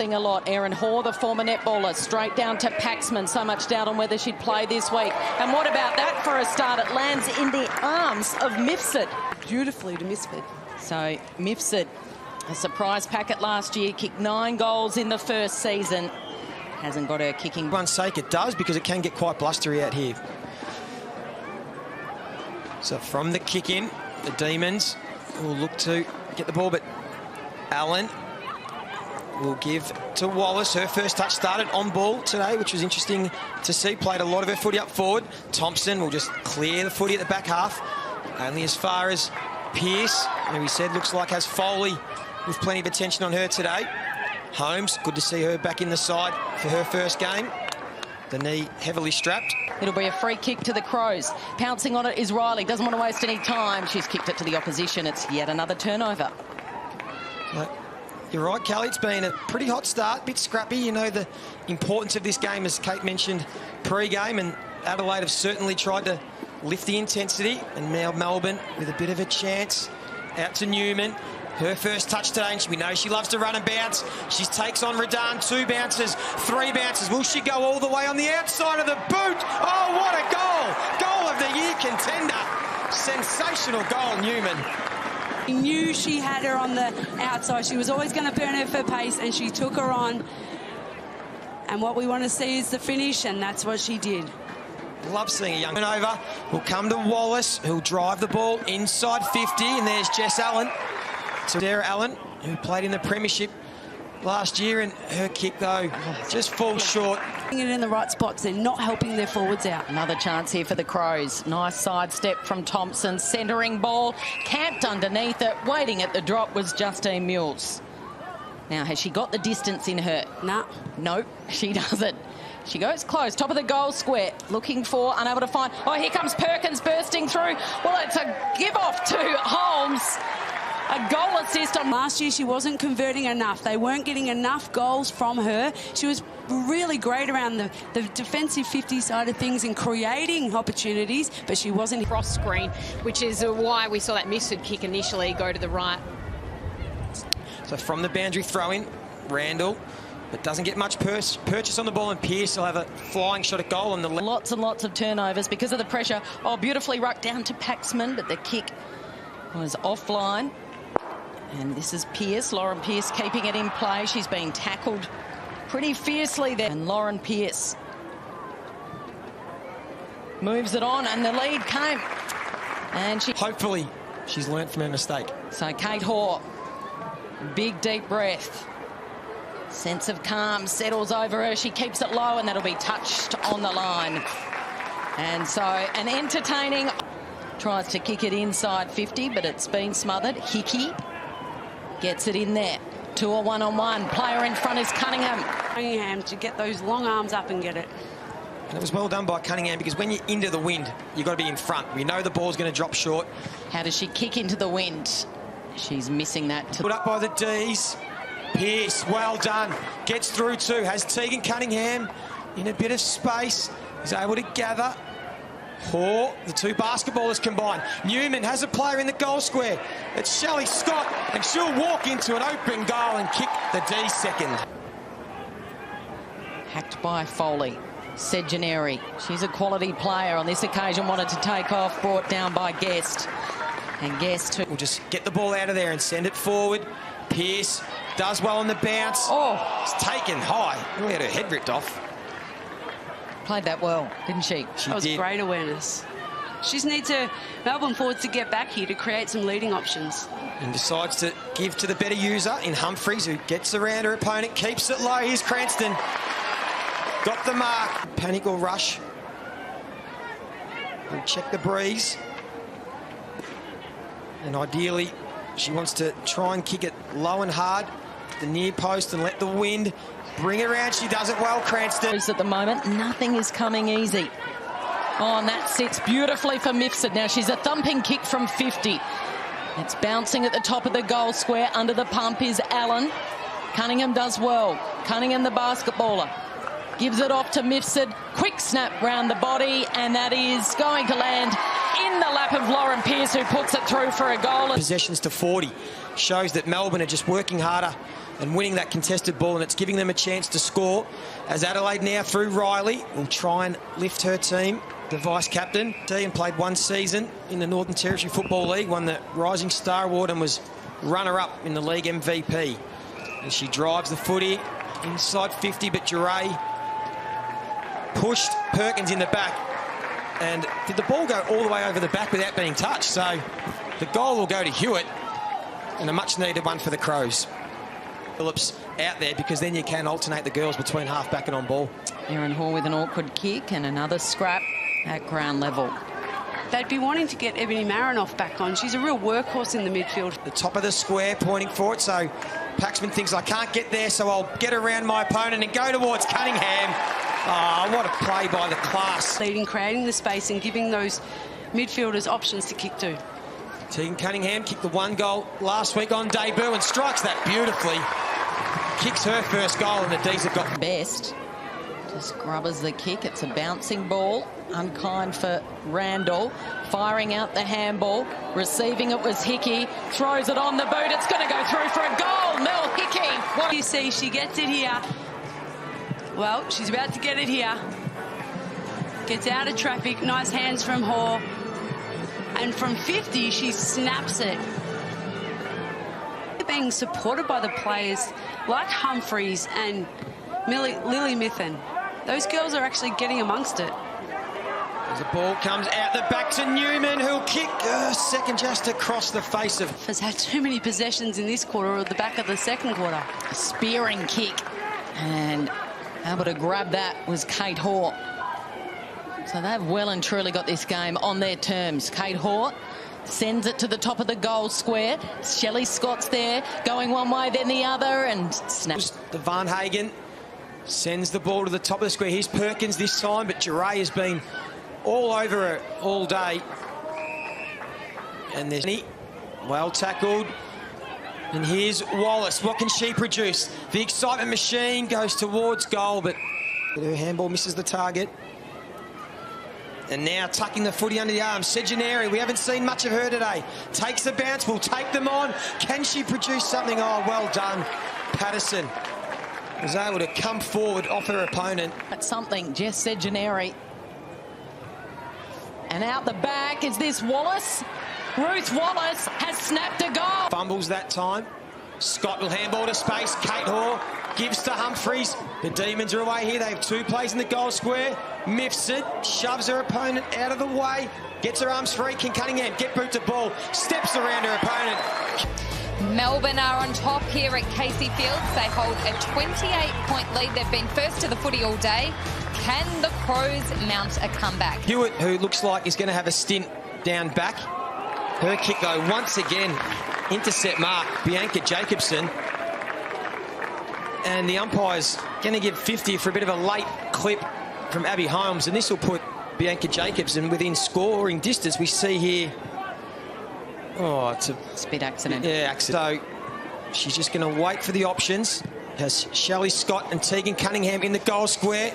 A lot. Erin Hoare, the former netballer, straight down to Paxman. So much doubt on whether she'd play this week. And what about that for a start? It lands in the arms of Mifsud. Beautifully to Mifsud. So Mifsud, a surprise packet last year, kicked 9 goals in the first season. Hasn't got her kicking. For one's sake, it does, because it can get quite blustery out here. So from the kick in, the Demons will look to get the ball, but Allen will give to Wallace. Her first touch started on ball today, which was interesting to see. Played a lot of her footy up forward. Thompson will just clear the footy at the back half. Only as far as Pearce, who we said looks like has Foley with plenty of attention on her today. Holmes, good to see her back in the side for her first game. The knee heavily strapped. It'll be a free kick to the Crows. Pouncing on it is Riley. Doesn't want to waste any time. She's kicked it to the opposition. It's yet another turnover. You're right, Kelly. It's been a pretty hot start, bit scrappy. You know the importance of this game, as Kate mentioned pre-game, and Adelaide have certainly tried to lift the intensity. And now Melbourne with a bit of a chance. Out to Newman. Her first touch today, and we know she loves to run and bounce. She takes on Redan, 2 bounces, 3 bounces. Will she go all the way on the outside of the boot? Oh, what a goal! Goal of the year contender. Sensational goal, Newman. She knew she had her on the outside. She was always going to burn her for pace, and she took her on. And what we want to see is the finish, and that's what she did. Love seeing a young man over. Will come to Wallace, who'll drive the ball inside 50, and there's Jess Allen. To Sarah Allen, who played in the premiership last year, and her kick, though, just falls short. It in the right spots, they're not helping their forwards out. Another chance here for the Crows. Nice sidestep from Thompson. Centering ball, camped underneath it. Waiting at the drop was Justine Mules. Now, has she got the distance in her? Nah. Nope, she doesn't. She goes close, top of the goal square, looking for, unable to find. Oh, here comes Perkins bursting through. Well, it's a give-off to Holmes. A goal assist on last year. She wasn't converting enough. They weren't getting enough goals from her. She was really great around the defensive 50 side of things and creating opportunities, but she wasn't cross screen, which is why we saw that Mifsud kick initially go to the right. So from the boundary throw-in, Randall, but doesn't get much purchase on the ball, and Pearce will have a flying shot at goal on the left. Lots and lots of turnovers because of the pressure. Oh, beautifully rucked down to Paxman, but the kick was offline. And this is Pearce, Lauren Pearce keeping it in play. She's being tackled pretty fiercely there. And Lauren Pearce moves it on, and the lead came. And she... Hopefully she's learnt from her mistake. So Kate Hoare, big deep breath. Sense of calm settles over her. She keeps it low, and that'll be touched on the line. And so an entertaining... Tries to kick it inside 50, but it's been smothered. Hickey gets it in there. 2 or 1-on-1. Player in front is Cunningham. Cunningham to get those long arms up and get it. And it was well done by Cunningham, because when you're into the wind, you've got to be in front. We know the ball's going to drop short. How does she kick into the wind? She's missing that. Put up by the D's. Pearce, well done. Gets through too. Has Tegan Cunningham in a bit of space. Is able to gather. Hoare, the 2 basketballers combined. Newman has a player in the goal square. It's Shelley Scott, and she'll walk into an open goal and kick the D second. Hacked by Foley. Sejaneri, she's a quality player. On this occasion wanted to take off, brought down by Guest. And Guest who... We'll just get the ball out of there and send it forward. Pearce does well on the bounce. Oh, it's taken high. We had her head ripped off. Played that well, didn't she? That was great awareness. She just needs Melbourne forwards to get back here to create some leading options. And decides to give to the better user in Humphries, who gets around her opponent, keeps it low. Here's Cranston. Got the mark. Panic or rush. We'll check the breeze. And ideally, she wants to try and kick it low and hard, the near post, and let the wind bring it around. She does it well, Cranston. At the moment, nothing is coming easy. Oh, and that sits beautifully for Mifsud. Now, she's a thumping kick from 50. It's bouncing at the top of the goal square. Under the pump is Allen. Cunningham does well. Cunningham, the basketballer, gives it off to Mifsud. Quick snap round the body, and that is going to land in the lap of Lauren Pearce, who puts it through for a goal. Possessions to 40 shows that Melbourne are just working harder and winning that contested ball, and it's giving them a chance to score as Adelaide now through Riley will try and lift her team. The vice-captain, and played one season in the Northern Territory Football League, won the Rising Star Award and was runner-up in the league MVP. And she drives the footy inside 50, but Duray pushed Perkins in the back. And did the ball go all the way over the back without being touched? So the goal will go to Hewitt, and a much-needed one for the Crows. Phillips out there because then you can alternate the girls between half-back and on ball. Erin Hall with an awkward kick and another scrap at ground level. They'd be wanting to get Ebony Marinoff back on. She's a real workhorse in the midfield. The top of the square pointing for it, so Paxman thinks, I can't get there, so I'll get around my opponent and go towards Cunningham. Oh, what a play by the class. Leading, creating the space and giving those midfielders options to kick to. Tegan Cunningham kicked the one goal last week on debut and strikes that beautifully. Kicks her first goal, and the D's have got best. Just grubbers the kick. It's a bouncing ball. Unkind for Randall. Firing out the handball. Receiving it was Hickey. Throws it on the boot. It's going to go through for a goal. Mel Hickey. What do you see? She gets it here. Well, she's about to get it here. Gets out of traffic. Nice hands from Hoare. And from 50, she snaps it. They're being supported by the players like Humphreys and Lily Mithen. Those girls are actually getting amongst it. As the ball comes out the back to Newman, who'll kick second just across the face of... Has had too many possessions in this quarter or at the back of the second quarter. A spearing kick. And able to grab that was Kate Hoare. So they've well and truly got this game on their terms. Kate Hoare sends it to the top of the goal square. Shelley Scott's there, going one way, then the other, and snaps. The Van Hagen sends the ball to the top of the square. Here's Perkins this time, but Duray has been all over her all day. And there's well tackled. And here's Wallace. What can she produce? The excitement machine goes towards goal, but her handball misses the target. And now tucking the footy under the arm, Sejaneri, we haven't seen much of her today. Takes the bounce, will take them on. Can she produce something? Oh, well done. Patterson was able to come forward off her opponent. That's something, Jess Sejaneri. And out the back is this Wallace. Ruth Wallace has snapped a goal. Fumbles that time. Scott will handball to space. Kate Hoare gives to Humphreys. The Demons are away here. They have two plays in the goal square. Mifsud shoves her opponent out of the way. Gets her arms free. Can Cunningham get boot to ball? Steps around her opponent. Melbourne are on top here at Casey Fields. They hold a 28-point lead. They've been first to the footy all day. Can the Crows mount a comeback? Hewitt, who looks like he's going to have a stint down back. Her kick, though, once again, intercept mark, Bianca Jacobson. And the umpire's going to give 50 for a bit of a late clip from Abby Holmes, and this will put Bianca Jacobson within scoring distance. We see here... Oh, it's a... Spit accident. Yeah, accident. So she's just going to wait for the options. Has Shelley Scott and Tegan Cunningham in the goal square.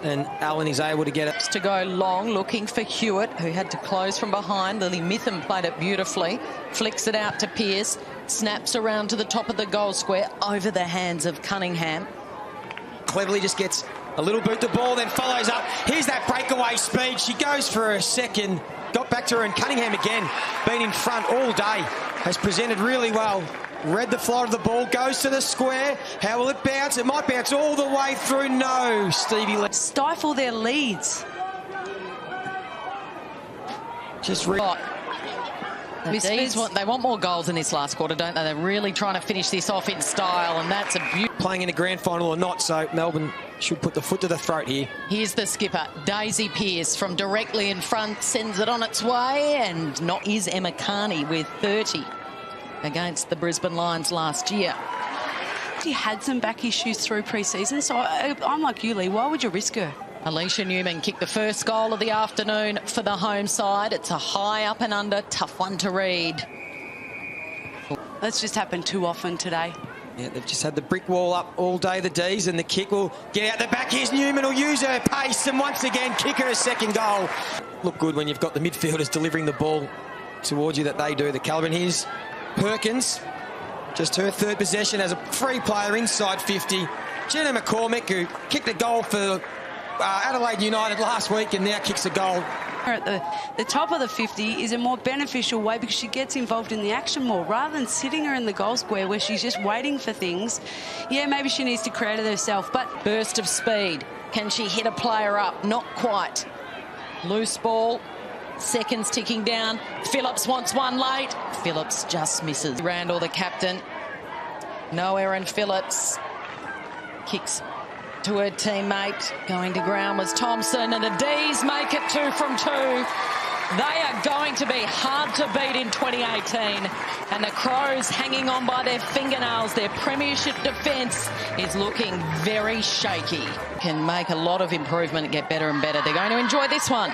And Allen is able to get it. To go long, looking for Hewitt, who had to close from behind. Lily Mithen played it beautifully. Flicks it out to Pearce. Snaps around to the top of the goal square over the hands of Cunningham. Cleverly just gets a little boot to ball, then follows up. Here's that breakaway speed. She goes for a second. Got back to her, and Cunningham again, been in front all day. Has presented really well. Read the flow of the ball, goes to the square. How will it bounce? It might bounce all the way through. No, Stevie. Stifle their leads. Just they want more goals in this last quarter, don't they? They're really trying to finish this off in style, and that's a beautiful... Playing in a grand final or not, so Melbourne should put the foot to the throat here. Here's the skipper, Daisy Pearce, from directly in front, sends it on its way, and not is Emma Carney with 30 against the Brisbane Lions last year. She had some back issues through pre-season, so I'm like you, Lee. Why would you risk her? Alicia Newman kicked the first goal of the afternoon for the home side. It's a high up and under, tough one to read. That's just happened too often today. Yeah, they've just had the brick wall up all day, the D's, and the kick will get out the back. Here's Newman, will use her pace, and once again kick her a second goal. Look good when you've got the midfielders delivering the ball towards you that they do. The calibre. Here's Perkins. Just her third possession as a free player inside 50. Jenna McCormick, who kicked a goal for Adelaide United last week and now kicks a goal. At the top of the 50 is a more beneficial way because she gets involved in the action more rather than sitting her in the goal square where she's just waiting for things. Yeah, maybe she needs to create it herself, but... Burst of speed. Can she hit a player up? Not quite. Loose ball. Seconds ticking down. Phillips wants one late. Phillips just misses. Randall, the captain. No Erin Phillips. Kicks to her teammate. Going to ground was Thompson, and the D's make it 2 from 2. They are going to be hard to beat in 2018. And the Crows hanging on by their fingernails. Their premiership defence is looking very shaky. Can make a lot of improvement and get better and better. They're going to enjoy this one.